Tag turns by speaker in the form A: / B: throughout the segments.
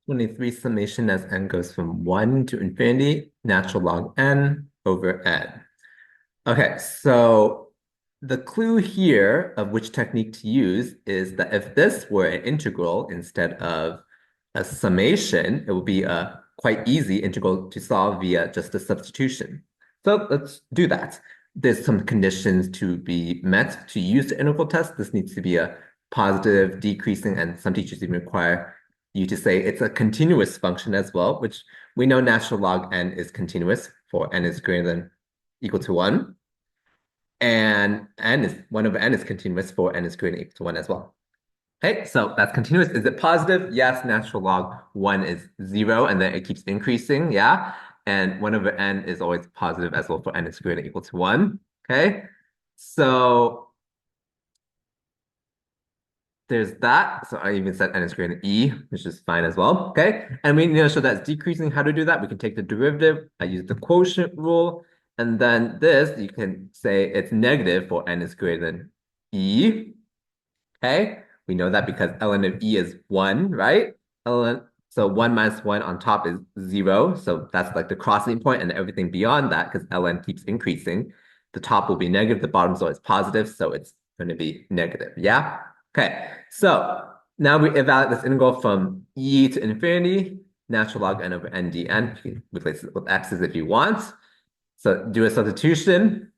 A: 23 summation as n goes from 1 to infinity, natural log n over n. Okay, so the clue here of which technique to use is that if this were an integral instead of a summation, it would be a quite easy integral to solve via just a substitution. So let's do that. There's some conditions to be met to use the integral test. This needs to be a positive, decreasing, and some teachers even require you to say it's a continuous function as well, which we know natural log n is continuous for n is greater than equal to 1. And n is 1 over n is continuous for n is greater than equal to 1 as well. Okay, so that's continuous. Is it positive? Yes, natural log 1 is 0, and then it keeps increasing, yeah? And 1 over n is always positive as well for n is greater than equal to 1. Okay, so there's that. So I even said n is greater than e, which is fine as well. Okay, and we need to show that it's decreasing. How to do that? We can take the derivative. I use the quotient rule. And then this, you can say it's negative for n is greater than e. Okay, we know that because ln of e is 1, right? So 1 minus 1 on top is 0. So that's like the crossing point, and everything beyond that, because ln keeps increasing, the top will be negative, the bottom is always positive, so it's going to be negative. Yeah? Okay, so now we evaluate this integral from e to infinity, natural log n over n dn. You can replace it with x's if you want. So do a substitution.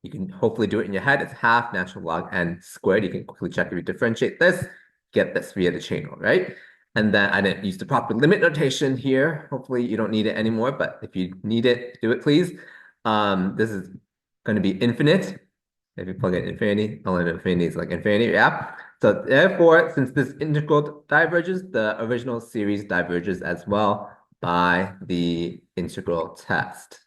A: You can hopefully do it in your head. It's half natural log n squared. You can quickly check if you differentiate this, get this via the chain rule, right? And then I didn't use the proper limit notation here. Hopefully you don't need it anymore, but if you need it, do it, please. This is going to be infinite. If you plug in infinity, ln infinity is like infinity, yeah? So therefore, since this integral diverges, the original series diverges as well by the integral test.